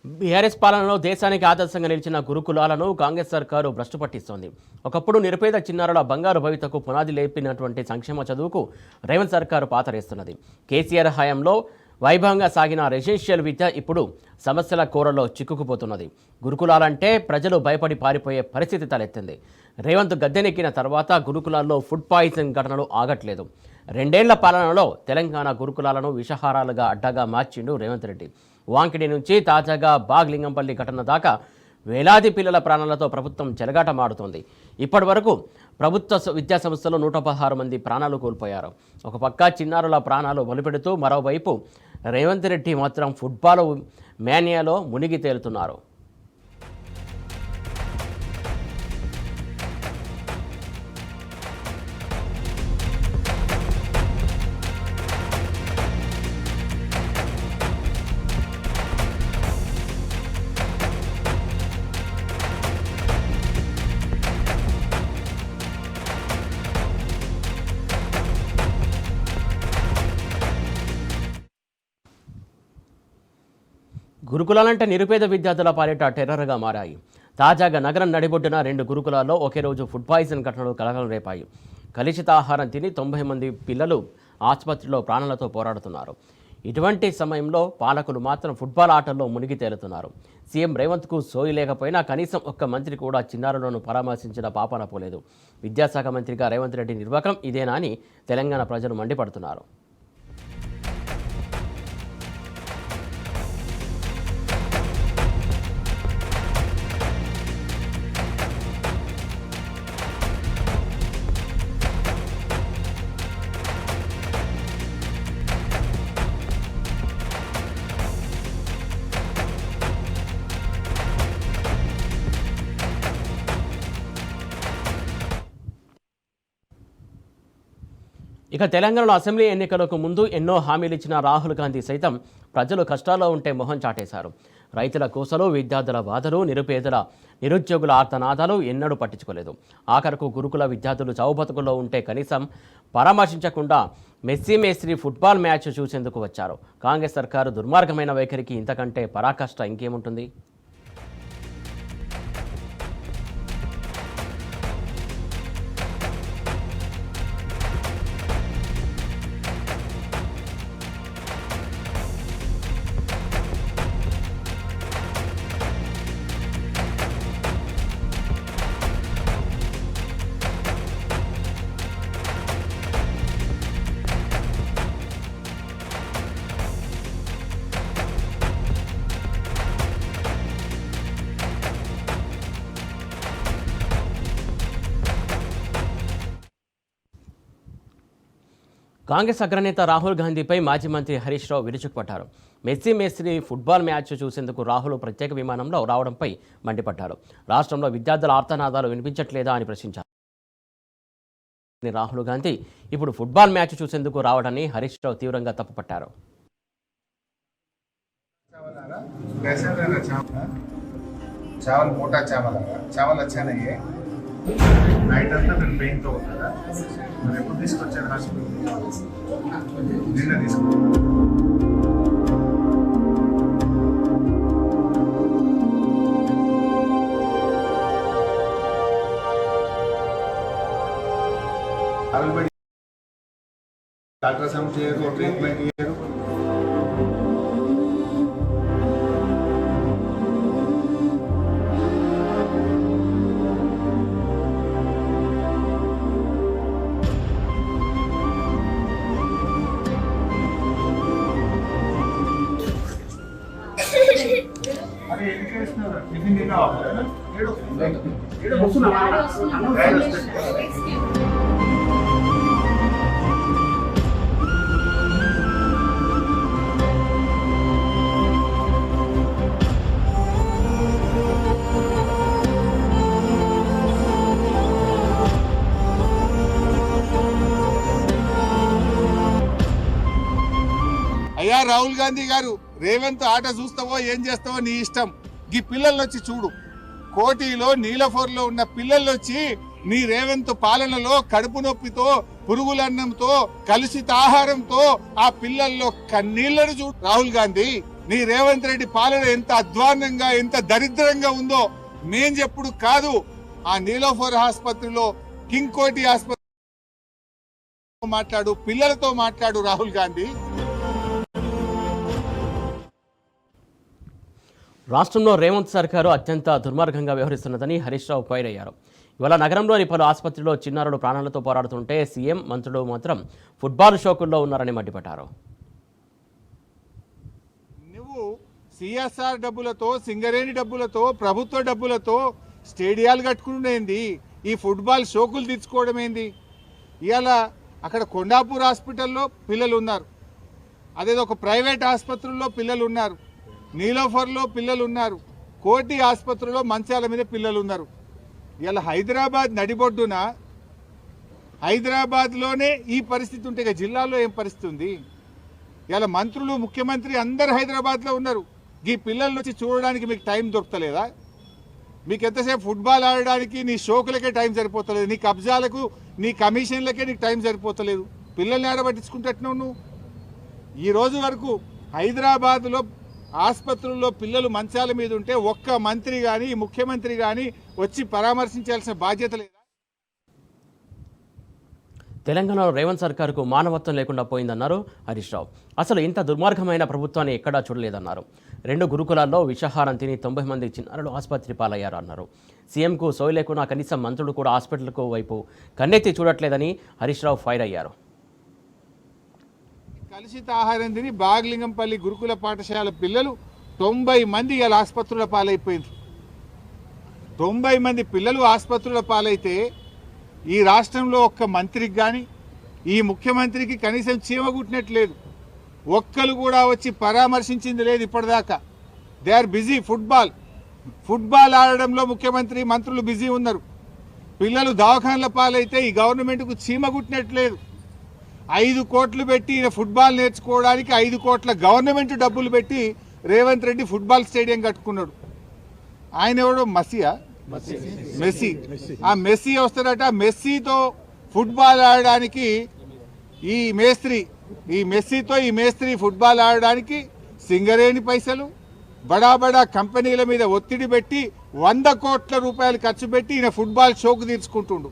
BRS పాలనలో దేశానికి ఆదర్శంగా నిలిచిన గురుకులాలను కాంగ్రెస్ సర్కారు భ్రష్టు పట్టిస్తోంది. ఒకప్పుడు నిరుపేద చిన్నారుల బంగారు భవితకు పునాది లేపినటువంటి సంక్షేమ చదువుకు రేవంత్ సర్కారు పాతరేస్తున్నది. కేసీఆర్ హయాంలో వైభవంగా సాగిన రెసిడెన్షియల్ విద్య ఇప్పుడు సమస్యల కోరలో చిక్కుకుపోతున్నది. గురుకులాలంటే ప్రజలు భయపడి పారిపోయే పరిస్థితి తలెత్తింది. రేవంత్ గద్దెనెక్కిన తర్వాత గురుకులాల్లో ఫుడ్ పాయిజన్ ఘటనలు ఆగట్లేదు. 2 ఏళ్ల పాలనలో తెలంగాణ గురుకులాలను విషహారాలుగా అడ్డగా మార్చిండు రేవంత్ రెడ్డి. వాంకిడి నుంచి తాజాగా బాగ్లింగంపల్లి ఘటన దాకా వేలాది పిల్లల ప్రాణాలతో ప్రభుత్వం చెలగాటమాడుతోంది. ఇప్పటి వరకు ప్రభుత్వ విద్యా సంస్థలు 116 మంది ప్రాణాలు కోల్పోయారు. ఒక పక్క చిన్నారుల ప్రాణాలు బలిపెడుతూ మరోవైపు రేవంత్ రెడ్డి మాత్రం ఫుట్బాల్ మేనియాలో మునిగి తేలుతున్నారు. గురుకులాలంటే నిరుపేద విద్యార్థుల పాలిట టెర్రర్గా మారాయి. తాజాగా నగరం నడిబొడ్డున 2 గురుకులాల్లో ఒకే రోజు ఫుడ్ పాయిజన్ ఘటనలు కలకలం రేపాయి. కలుషిత ఆహారం తిని 90 మంది పిల్లలు ఆసుపత్రిలో ప్రాణాలతో పోరాడుతున్నారు. ఇటువంటి సమయంలో పాలకులు మాత్రం ఫుట్బాల్ ఆటల్లో మునిగి తేలుతున్నారు. సీఎం రేవంత్కు సోయి లేకపోయినా కనీసం ఒక్క మంత్రి కూడా చిన్నారులను పరామర్శించిన పాపాన పోలేదు. విద్యాశాఖ మంత్రిగా రేవంత్ రెడ్డి నిర్వాకం ఇదేనా అని తెలంగాణ ప్రజలు మండిపడుతున్నారు. ఇక తెలంగాణలో అసెంబ్లీ ఎన్నికలకు ముందు ఎన్నో హామీలు ఇచ్చిన రాహుల్ గాంధీ సైతం ప్రజలు కష్టాల్లో ఉంటే మొహం చాటేశారు. రైతుల కోసలు, విద్యార్థుల బాధలు, నిరుపేదల నిరుద్యోగుల ఆర్తనాదాలు ఎన్నడూ పట్టించుకోలేదు. ఆఖరకు గురుకుల విద్యార్థులు చౌబతుకుల్లో ఉంటే కనీసం పరామర్శించకుండా మెస్సీ మేస్త్రి ఫుట్బాల్ మ్యాచ్ చూసేందుకు వచ్చారు. కాంగ్రెస్ సర్కారు దుర్మార్గమైన వైఖరికి ఇంతకంటే పరాకాష్ట ఇంకేముంటుంది? కాంగ్రెస్ అగ్రనేత రాహుల్ గాంధీపై మాజీ మంత్రి హరీష్ రావు విరుచుకుపడ్డారు. మెస్సీ మేస్త్రి ఫుట్బాల్ మ్యాచ్ చూసేందుకు రాహుల్ ప్రత్యేక విమానంలో రావడంపై మండిపడ్డారు. రాష్ట్రంలో విద్యార్థుల ఆర్తనాదాలు వినిపించట్లేదా అని ప్రశ్నించారు. రాహుల్ గాంధీ ఇప్పుడు ఫుట్బాల్ మ్యాచ్ చూసేందుకు రావడాన్ని హరీష్ రావు తీవ్రంగా తప్పుపట్టారు. चावल मोटा चावल है, चावल अच्छा नहीं है. నైట్ అంతా నేను పెయిన్తో ఉంటారా? మరి ఎప్పుడు తీసుకొచ్చాను హాస్పిటల్? నిన్న తీసుకు అల్ట్రాసౌండ్ చేయరు, ట్రీట్మెంట్ చేయరు. అయ్యా రాహుల్ గాంధీ గారు, రేవంత్ ఆట చూస్తావో ఏం చేస్తావో నీ ఇష్టం. ఈ పిల్లలు వచ్చి చూడు, కోటిలో నీలఫోర్లో ఉన్న పిల్లలు వచ్చి నీ రేవంత్ పాలనలో కడుపు నొప్పితో, పురుగులన్నంతో, కలుషిత ఆహారంతో ఆ పిల్లల్లో కన్నీళ్లను చూడు. రాహుల్ గాంధీ, నీ రేవంత్ రెడ్డి పాలన ఎంత అధ్వాన్నంగా ఎంత దరిద్రంగా ఉందో మేం చెప్పుడు కాదు. ఆ నీలోఫర్ ఆసుపత్రిలో కింగ్ కోటి ఆసుపత్రి మాట్లాడు, పిల్లలతో మాట్లాడు రాహుల్ గాంధీ. రాష్ట్రంలో రేవంత్ సర్కారు అత్యంత దుర్మార్గంగా వ్యవహరిస్తున్నదని హరీష్ రావు ఫైర్ అయ్యారు. ఇవాళ నగరంలోని పలు ఆసుపత్రిలో చిన్నారులు ప్రాణాలతో పోరాడుతుంటే సీఎం మంత్రులు మాత్రం ఫుట్బాల్ షోకుల్లో ఉన్నారని మండిపడ్డారు. నువ్వు సిఎస్ఆర్ డబ్బులతో, సింగరేణి డబ్బులతో, ప్రభుత్వ డబ్బులతో స్టేడియాలు కట్టుకునేంది, ఈ ఫుట్బాల్ షోకులు తెచ్చుకోవడం ఏంది? ఇవాళ అక్కడ కొండాపూర్ హాస్పిటల్లో పిల్లలు ఉన్నారు, అదేదో ఒక ప్రైవేట్ ఆసుపత్రుల్లో పిల్లలు ఉన్నారు, నీలోఫర్లో పిల్లలు ఉన్నారు, కోటి ఆసుపత్రిలో మంచాల మీద పిల్లలు ఉన్నారు. ఇలా హైదరాబాద్ నడిబొడ్డున, హైదరాబాద్లోనే ఈ పరిస్థితి ఉంటే ఇక జిల్లాలో ఏం పరిస్థితి ఉంది? ఇలా మంత్రులు, ముఖ్యమంత్రి అందరు హైదరాబాద్లో ఉన్నారు. ఈ పిల్లల నుంచి చూడడానికి మీకు టైం దొరకలేదా? మీకు ఎంతసేపు ఫుట్బాల్ ఆడడానికి నీ షోకులకే టైం సరిపోతలేదు, నీ కబ్జాలకు, నీ కమిషన్లకే నీకు టైం సరిపోతలేదు. పిల్లల్ని ఆడబట్టించుకుంటున్నావు నువ్వు. ఈ రోజు వరకు హైదరాబాద్లో ఆసుపత్రుల్లో పిల్లలు మంచాల మీద ఉంటే ఒక్క మంత్రి కానీ, ముఖ్యమంత్రి కానీ వచ్చి పరామర్శించాల్సిన బాధ్యత లేదా? తెలంగాణలో రేవంత్ సర్కారుకు మానవత్వం లేకుండా పోయిందన్నారు హరీష్ రావు. అసలు ఇంత దుర్మార్గమైన ప్రభుత్వాన్ని ఎక్కడా చూడలేదన్నారు. 2 గురుకులాల్లో విషాహారం తిని 90 మంది చిన్నారులు ఆసుపత్రి పాలయ్యారు అన్నారు. సీఎంకు సోయి లేకున్నా కనీసం మంత్రులు కూడా హాస్పిటల్కు వైపు కన్నెత్తి చూడట్లేదని హరీష్ రావు ఫైర్ అయ్యారు. కలుషిత ఆహారం తిని బాగ్లింగంపల్లి గురుకుల పాఠశాల పిల్లలు 90 మంది ఇలా ఆసుపత్రుల పాలైపోయింది. 90 మంది పిల్లలు ఆసుపత్రుల పాలైతే ఈ రాష్ట్రంలో ఒక్క మంత్రికి కానీ, ఈ ముఖ్యమంత్రికి కనీసం చీమ కుట్టినట్లేదు. ఒక్కరు కూడా వచ్చి పరామర్శించింది లేదు ఇప్పటిదాకా. They are busy. ఫుట్బాల్ ఆడడంలో ముఖ్యమంత్రి, మంత్రులు బిజీ ఉన్నారు. పిల్లలు దవాఖానల పాలైతే ఈ గవర్నమెంట్కు చీమ కుట్టినట్లేదు. 5 కోట్లు పెట్టి ఈయన ఫుట్బాల్ నేర్చుకోవడానికి 5 కోట్ల గవర్నమెంట్ డబ్బులు పెట్టి రేవంత్ రెడ్డి ఫుట్బాల్ స్టేడియం కట్టుకున్నాడు. ఆయన ఎవడో మెస్సీ. ఆ మెస్సీ వస్తాడట. మెస్సీతో ఫుట్బాల్ ఆడడానికి ఈ మేస్త్రి ఫుట్బాల్ ఆడడానికి సింగరేణి పైసలు, బడా బడా కంపెనీల మీద ఒత్తిడి పెట్టి 100 కోట్ల రూపాయలు ఖర్చు పెట్టి ఈయన ఫుట్బాల్ షోకు తీర్చుకుంటుండు.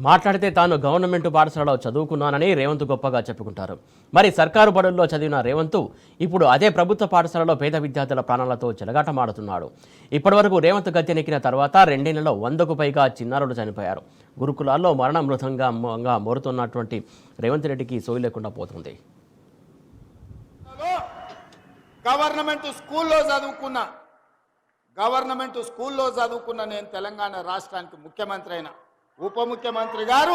మాట్లాడితే తాను గవర్నమెంట్ పాఠశాలలో చదువుకున్నానని రేవంత్ గొప్పగా చెప్పుకుంటారు. మరి సర్కారు బడుల్లో చదివిన రేవంత్ ఇప్పుడు అదే ప్రభుత్వ పాఠశాలలో పేద విద్యార్థుల ప్రాణాలతో చెలగాటమాడుతున్నాడు. ఇప్పటివరకు రేవంత్ గద్దెనెక్కిన తర్వాత 2 నెలల్లో 100కు పైగా చిన్నారులు చనిపోయారు. గురుకులాల్లో మరణ మృతంగా మోరుతున్నటువంటి రేవంత్ రెడ్డికి సోయి లేకుండా పోతుంది. గవర్నమెంట్ స్కూల్లో చదువుకున్న నేను తెలంగాణ రాష్ట్రానికి ముఖ్యమంత్రి అయినా, ఉప ముఖ్యమంత్రి గారు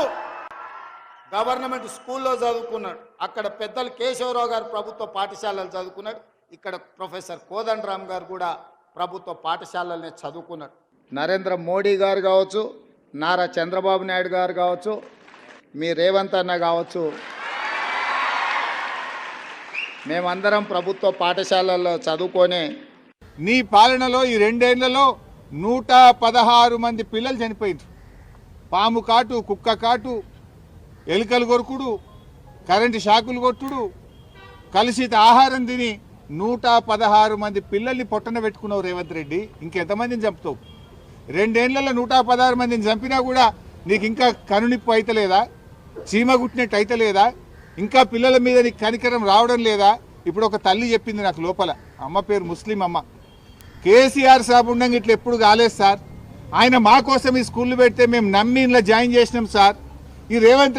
గవర్నమెంట్ స్కూల్లో చదువుకున్నాడు. అక్కడ పెద్దలు కేశవరావు గారు ప్రభుత్వ పాఠశాలలు చదువుకున్నాడు. ఇక్కడ ప్రొఫెసర్ కోదండరామ్ గారు కూడా ప్రభుత్వ పాఠశాలలనే చదువుకున్నాడు. నరేంద్ర మోడీ గారు కావచ్చు, నారా చంద్రబాబు నాయుడు గారు కావచ్చు, మీ రేవంత్ అన్న కావచ్చు, మేమందరం ప్రభుత్వ పాఠశాలల్లో చదువుకొనే నీ పాలనలో ఈ 2 ఏళ్లలో 116 మంది పిల్లలు చనిపోయింది. పాము కాటు, కుక్క కాటు, ఎలుకలు కొరుకుడు, కరెంటు షాకులు కొట్టుడు, కలుషిత ఆహారం తిని 116 మంది పిల్లల్ని పొట్టన పెట్టుకున్నావు రేవంత్ రెడ్డి. ఇంకెంతమందిని చంపుతావు? 2 ఏళ్లలో 116 మందిని చంపినా కూడా నీకు ఇంకా కనునిప్పు అయితలేదా? చీమ కుట్టినట్టు అయితలేదా? ఇంకా పిల్లల మీద నీకు కనికరం రావడం లేదా? ఇప్పుడు ఒక తల్లి చెప్పింది నాకు లోపల, అమ్మ పేరు ముస్లిం అమ్మ, కేసీఆర్ సాబ్ ఉండంగా ఇట్లా ఎప్పుడు కాలేదు సార్, ఆయన మా కోసం ఈ స్కూళ్ళు పెడితే మేము నమ్మి ఇలా జాయిన్ చేసినాం సార్, ఈ రేవంత్